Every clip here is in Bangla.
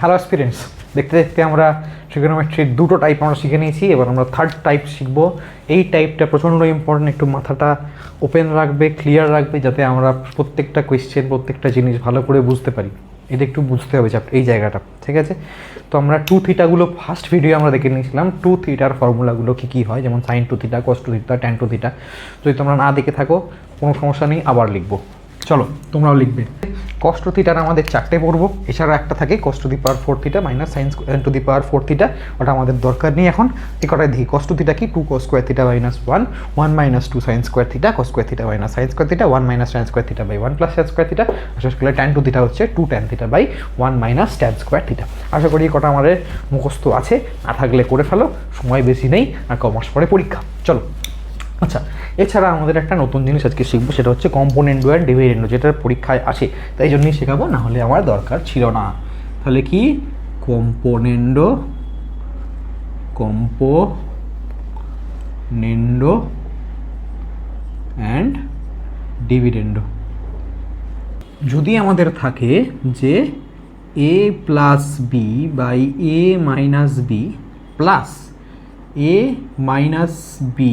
হ্যালো এক্সপিরিয়েন্স, দেখতে দেখতে আমরা ট্রিগোনোমেট্রির দুটো টাইপ আমরা শিখে নিয়েছি। এবার আমরা থার্ড টাইপ শিখবো। এই টাইপটা প্রচণ্ড ইম্পর্টেন্ট, একটু মাথাটা ওপেন রাখবে, ক্লিয়ার রাখবে, যাতে আমরা প্রত্যেকটা কোয়েশ্চেন, প্রত্যেকটা জিনিস ভালো করে বুঝতে পারি। এটা একটু বুঝতে হবে এই জায়গাটা, ঠিক আছে? তো আমরা টু থিটাগুলো ফার্স্ট ভিডিও আমরা দেখে নিয়েছিলাম। টু থিটার ফর্মুলাগুলো কী কী হয়, যেমন sine two theta, cos two theta, tan two theta. যদি তোমরা না দেখে থাকো কোনো সমস্যা নেই, আবার লিখবো। চলো তোমরাও লিখবে। কস টু থিটার আমাদের চারটে পড়বো, এছাড়া একটা থাকে cos to the power 4 theta minus sine to the power 4 theta, ওটা আমাদের দরকার নেই এখন। এই কটাই দেখি। কস টু থিটা কি? 2 cos square theta minus 1 minus 2 sine square theta, cos square theta minus sine square theta, 1 minus tan square theta by 1 plus tan square theta. আশা করি ট্যান টু থিটা হচ্ছে 2 tan theta by 1 minus tan square theta. আশা করি কটা আমাদের মুখস্থ আছে, না থাকলে করে ফেলো, সময় বেশি নেই, আর কমাস পরে পরীক্ষা। চলো, আচ্ছা, এছাড়া আমাদের একটা নতুন জিনিস আজকে শিখবো, সেটা হচ্ছে কম্পোনেন্ডো অ্যান্ড ডিভিডেন্ডো, যেটার পরীক্ষায় আসে, তাই জন্যই শেখাবো, না হলে আমার দরকার ছিল না। তাহলে কি? Componendo and dividendo. যদি আমাদের থাকে যে A plus B by A minus B plus A minus B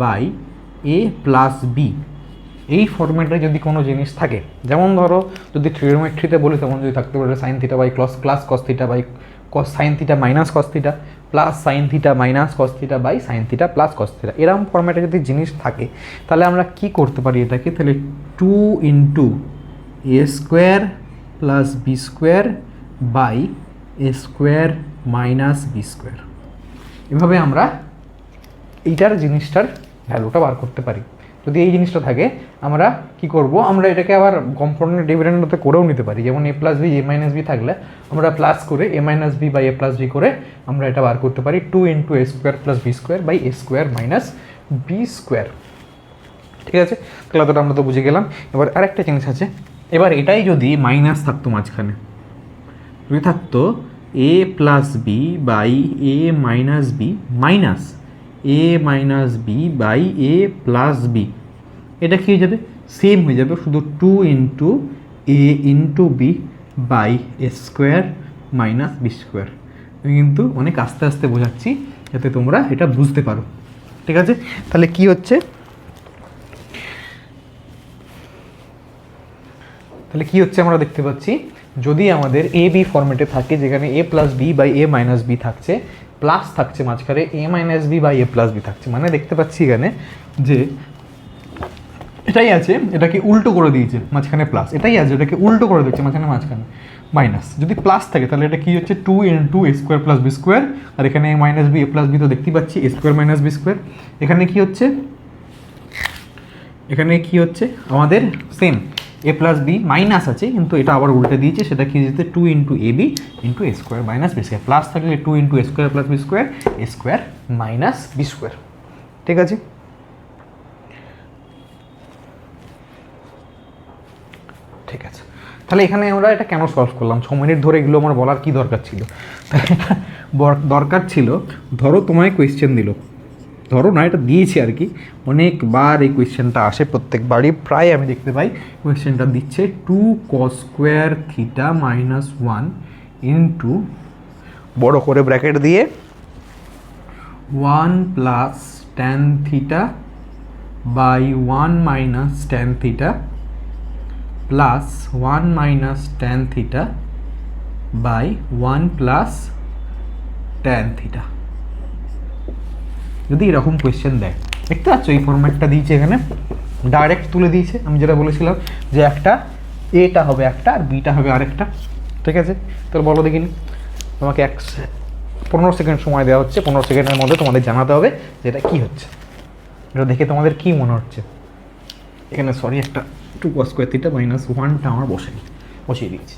by A plus B, এই ফর্মেটে যদি কোনো জিনিস থাকে, যেমন ধরো যদি ট্রিগোনোমেট্রিতে বলি, তেমন যদি থাকতে পারে sine theta by plus cos theta by cos sine theta minus cos theta plus sine theta minus cos theta by sine theta plus cos theta, এরকম ফর্মেটে যদি জিনিস থাকে, তাহলে আমরা কি করতে পারি এটাকে? তাহলে 2 into A square plus B square by A square minus B square, এভাবে আমরা এইটার জিনিসটার ভ্যালুটা বার করতে পারি। যদি এই জিনিসটা থাকে, আমরা কি করব? আমরা এটাকে আবার কম্পোনেন্ট ডিভিডেন্ডতে করেও নিতে পারি। যেমন A plus B A minus B থাকলে আমরা প্লাস করে A minus B by A plus B করে আমরা এটা বার করতে পারি 2 into A square plus B square by A square minus B square. ঠিক আছে, তাহলে তো আমরা তো বুঝে গেলাম। এবার আরেকটা জিনিস আছে, এবার এটাই যদি মাইনাস থাকতো মাঝখানে, যদি থাকতো A plus B by A minus B minus A minus B by A plus B, এটা কী হয়ে যাবে? সেম হয়ে যাবে, শুধু 2 into A into B by A square minus B square. আমি কিন্তু অনেক আস্তে আস্তে বোঝাচ্ছি যাতে তোমরা এটা বুঝতে পারো। ঠিক আছে, তাহলে কি হচ্ছে? আমরা দেখতে পাচ্ছি, যদি আমাদের এ বি ফর্মেটে থাকে, যেখানে A plus B by A minus B থাকছে, প্লাস থাকছে মাঝখানে A minus B by A plus B থাকছে, মানে দেখতে পাচ্ছি এখানে যে এটাই আছে, এটাকে উল্টো করে দিয়েছে, মাঝখানে প্লাস, এটাই আছে, এটাকে উল্টো করে দিচ্ছে, মাঝখানে মাইনাস। যদি প্লাস থাকে তাহলে এটা কি হচ্ছে? 2 ইন্টু এ স্কোয়ার প্লাস বি স্কোয়ার, আর এখানে এ minus B A plus B তো দেখতেই পাচ্ছি, এ স্কোয়ার মাইনাস বি স্কোয়ার। এখানে কি হচ্ছে? আমাদের সেম এ প্লাস বি মাইনাস আছে, কিন্তু এটা আবার উল্টে দিয়েছে, সেটা কি যেতে 2 into A B into A square minus B square, plus থাকলে 2 into A square plus B square A square minus B square. ঠিক আছে, ঠিক আছে, তাহলে এখানে আমরা এটা কেন সলভ করলাম? 6 মিনিট ধরে এগুলো আমার বলার কি দরকার ছিল? দরকার ছিল, ধরো তোমায় কোয়েশ্চেন দিল, ধরো না, এটা দিয়েছে আর কি, অনেকবার এই কোয়েশ্চেনটা আসে, প্রত্যেকবারই প্রায় আমি দেখতে পাই কোয়েশ্চেনটা দিচ্ছে 2 cos square theta minus 1 into বড় করে ব্র্যাকেট দিয়ে 1 plus tan theta by 1 minus tan theta plus 1 minus tan theta by 1 plus tan theta. যদি এরকম কোয়েশ্চেন দেয়, দেখতে পাচ্ছ এই ফরম্যাটটা দিয়েছে, এখানে ডাইরেক্ট তুলে দিয়েছে। আমি যেটা বলেছিলাম যে একটা এটা হবে একটা আর বিটা হবে আরেকটা। ঠিক আছে, তাহলে বলো দেখিনি, তোমাকে 15 সেকেন্ড সময় দেওয়া হচ্ছে, 15 সেকেন্ডের মধ্যে তোমাদের জানাতে হবে যে এটা কী হচ্ছে। এটা দেখে তোমাদের কী মনে হচ্ছে? এখানে একটা 2 cos স্কোয়ার থিটা মাইনাস 1টা আমার বসিয়ে দিয়েছি।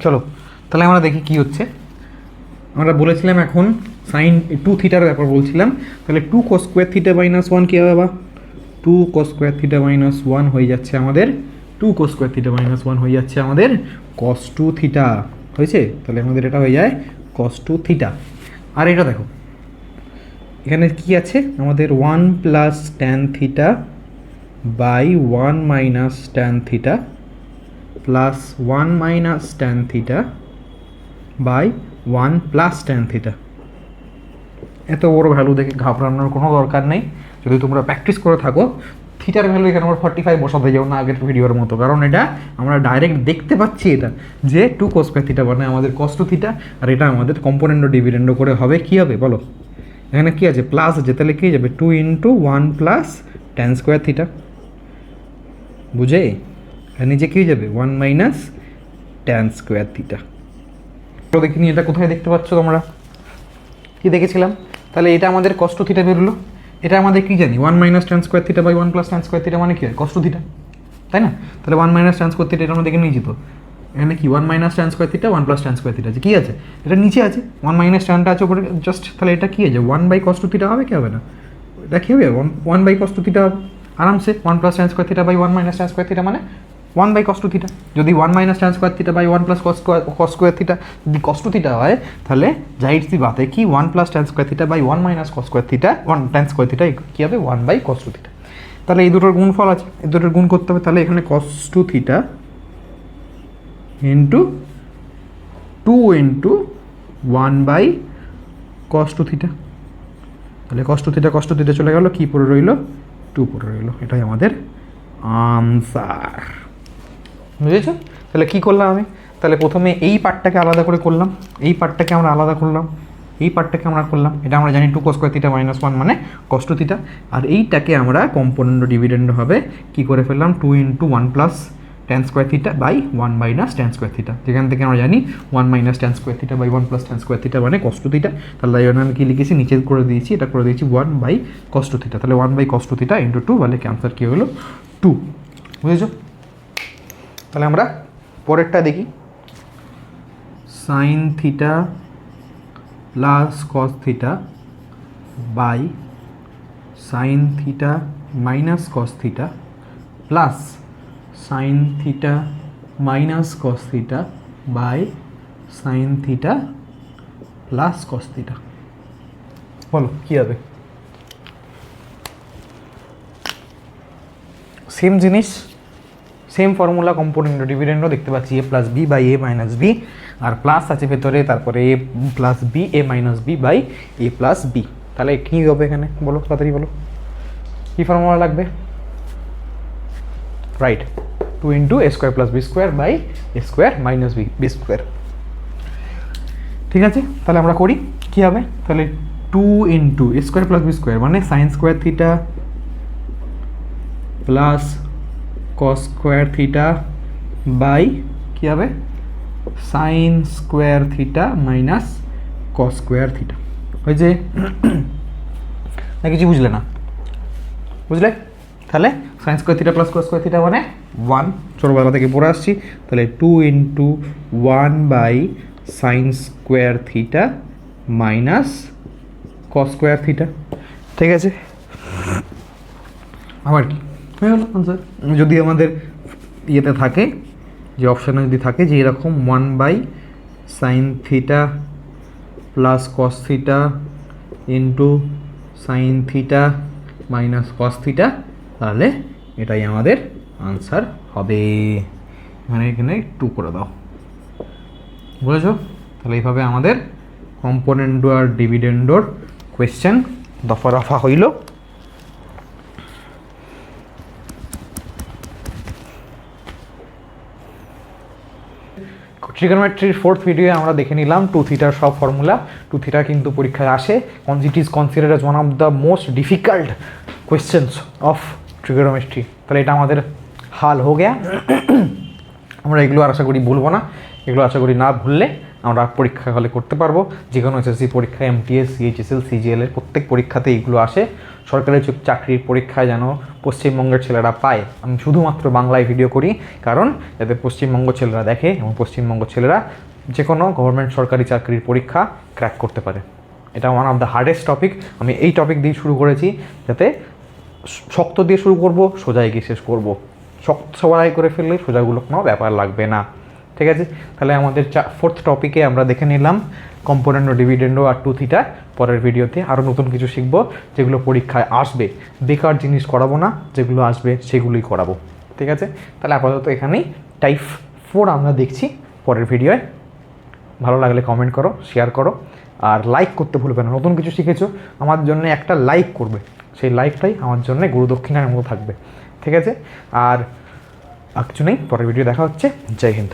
চলো, তাহলে আমরা দেখি কি হচ্ছে। আমরা বলেছিলাম এখন সাইন 2 থিটার ব্যাপার বলছিলাম, তাহলে 2 cos স্কোয়ার থিটা মাইনাস 1 কী হবে বা 2 cos স্কোয়ার থিটা মাইনাস 1 হয়ে যাচ্ছে আমাদের 2 cos স্কোয়ার থিটা মাইনাস 1 হয়ে যাচ্ছে আমাদের cos 2 থিটা হয়েছে। তাহলে আমাদের এটা হয়ে যায় cos 2 থিটা। আর এটা দেখো এখানে কি আছে আমাদের 1 plus tan theta by 1 minus tan theta plus 1 minus tan theta by 1 plus tan theta. এত বড় ভ্যালু দেখে ঘাবড়ানোর কোনো দরকার নেই। যদি তোমরা প্র্যাকটিস করে থাকো থিটার ভ্যালু এখানে আমরা 45 বসাতে যাও না আগের ভিডিওর মতো, কারণ এটা আমরা ডাইরেক্ট দেখতে পাচ্ছি এটা যে 2 cos স্কোয়ার থিটা মানে আমাদের cos 2 থিটা, আর এটা আমাদের কম্পোনেন্ট ডিভিডেন্ড করে হবে কী হবে বলো, এখানে কী আছে প্লাস আছে, তাহলে কী যাবে 2 × 1 প্লাস ট্যান স্কোয়ার থিটা, বুঝে আর নিচে কী যাবে 1 মাইনাস ট্যান স্কোয়ার থিটা। তো দেখিনি এটা কোথায় দেখতে পাচ্ছ তোমরা, কি দেখেছিলাম, তাহলে এটা আমাদের cos 2 থিটা বেরোলো। এটা আমাদের কি জানি 1 minus tan square theta by 1 plus tan square theta মানে কি হয় cos 2 থিটা, তাই না? তাহলে 1 মাইনাস ট্যান স্কোয়ার থিটা এটা আমরা দেখে নিয়েছি। তো এখানে কি 1 minus tan square theta 1 plus tan square theta আছে, কী আছে এটা নিচে আছে 1 মাইনাস ট্যানটা আছে উপরে জাস্ট, তাহলে এটা কী আছে 1 বাই cos 2 থিটা হবে, কি হবে না এটা কী হবে 1 বাই cos 2 থিটা হবে আরামসে। 1 plus tan square theta by 1 minus tan square theta মানে 1 বাই cos 2 থিটা। যদি 1 minus tan square theta by 1 plus cos square theta যদি cos 2 থিটা হয়, তাহলে জাহির সি বাতে কি 1 plus tan square theta by 1 minus cos square theta 1 tan square theta কী হবে 1 বাই cos 2 থিটা। তাহলে এই দুটোর গুণফল আছে, এই দুটোর গুণ করতে হবে। তাহলে এখানে cos 2 theta into 2 × 1 by cos 2 theta, তাহলে cos 2 থিটা চলে গেল, কী পড়ে রইল 2 পড়ে রইল, এটাই আমাদের আনসার। বুঝেছ? তাহলে কী করলাম আমি, তাহলে প্রথমে এই পার্টটাকে আলাদা করে করলাম, এই পার্টটাকে আমরা আলাদা করলাম, এই পার্টটাকে আমরা করলাম, এটা আমরা জানি 2 cos স্কোয়ার থিটা মাইনাস 1 মানে cos 2 থিটা। আর এইটাকে আমরা কম্পোনেন্ট ডিভিডেন্ড হবে কী করে ফেললাম 2 × 1 plus tan square theta by 1 minus tan square theta, যেখান থেকে আমরা জানি 1 minus tan square theta by 1 plus tan square theta মানে cos 2 থিটা। তাহলে এই জন্য আমি কী লিখেছি নিচে করে দিয়েছি, এটা করে দিয়েছি 1 বাই cos 2 থিটা, তাহলে 1 বাই cos 2 থিটা ইন্টু 2, বলে ক্যান্সার কী হলো 2। বুঝেছো? তাহলে আমরা পরেরটা দেখি, sine theta plus cos theta by sine theta minus cos theta plus sine theta minus cos theta by sine theta plus cos theta. বলো কী হবে? সেম জিনিস, সেম ফর্মুলা, কম্পোনেন্ট ডিভিডেন্ডও দেখতে পাচ্ছি a plus B by a minus b, আর প্লাস আছে ভেতরে, তারপরে a plus b a minus B by a plus b. তাহলে কী হবে এখানে বলো, তাড়াতাড়ি বলো কী ফর্মুলা লাগবে? Right, 2 × a square plus B square by a square minus B square. ঠিক আছে, তাহলে আমরা করি কী হবে, তাহলে 2 × a square plus B square মানে sine square theta plus cos square theta by কী হবে sine square theta minus cos square theta. ওই যে না কিছু বুঝলে না? বুঝলে? তাহলে sine square theta plus cos square theta মানে 1, ছোটোবেলা থেকে পড়ে আসছি। তাহলে 2 × 1 by sine square theta minus cos square theta. ঠিক আছে, আবার কি হয়ে গেল আনসার। যদি আমাদের ইয়েতে থাকে, যে অপশানে যদি থাকে যে এরকম 1 by sine theta plus cos theta into sine theta minus cos theta, তাহলে এটাই আমাদের আনসার হবে। এখানে 2 করে দাও, বুঝেছ? তাহলে এইভাবে আমাদের কম্পোনেন্ট আর ডিভিডেন্ডর কোয়েশ্চেন দফা রফা হইল। ট্রিগোনোমেট্রির 4th ভিডিও আমরা দেখে নিলাম 2 থিটার সব ফর্মুলা। 2 থিটা কিন্তু পরীক্ষায় আসে, it is considered age one of the most difficult questions of trigonometry. তাহলে এটা আমাদের হাল হো গেয়া। আমরা এগুলো আর আশা করি ভুলবো না, এগুলো আশা করি না ভুললে আমরা পরীক্ষা হলে করতে পারবো। যে কোনো এসএসসি পরীক্ষা, এমটিএস, সিএইচএসএল, সিজিএলের প্রত্যেক পরীক্ষাতে এইগুলো আসে। সরকারি চাকরির পরীক্ষায় যেন পশ্চিমবঙ্গের ছেলেরা পায়, আমি শুধুমাত্র বাংলায় ভিডিও করি, কারণ যাতে পশ্চিমবঙ্গ ছেলেরা দেখে এবং পশ্চিমবঙ্গ ছেলেরা যে কোনো গভর্নমেন্ট সরকারি চাকরির পরীক্ষা ক্র্যাক করতে পারে। এটা one of the hardest topic. আমি এই টপিক দিয়ে শুরু করেছি, যাতে শক্ত দিয়ে শুরু করব, সোজায় গিয়ে শেষ করব। শক্ত সবাই করে ফেললে সোজাগুলো কোনো ব্যাপার লাগবে না। ঠিক আছে, তাহলে আমাদের 4th টপিকে আমরা দেখে নিলাম কম্পোনেন্ট ও ডিভিডেন্ড আর 2θ। পরের ভিডিওতে আরও নতুন কিছু শিখবো, যেগুলো পরীক্ষায় আসবে। বেকার জিনিস করাবো না, যেগুলো আসবে সেগুলোই করাবো। ঠিক আছে, তাহলে আপাতত এখানেই টাইপ 4 আমরা দেখছি পরের ভিডিওয়। ভালো লাগলে কমেন্ট করো, শেয়ার করো, আর লাইক করতে ভুলবে না। নতুন কিছু শিখেছো, আমার জন্য একটা লাইক করবে, সেই লাইকটাই আমার জন্য গুরুদক্ষিণার মতো থাকবে। ঠিক আছে, আর কিছু নেই, পরের ভিডিও দেখা হচ্ছে। জয় হিন্দ।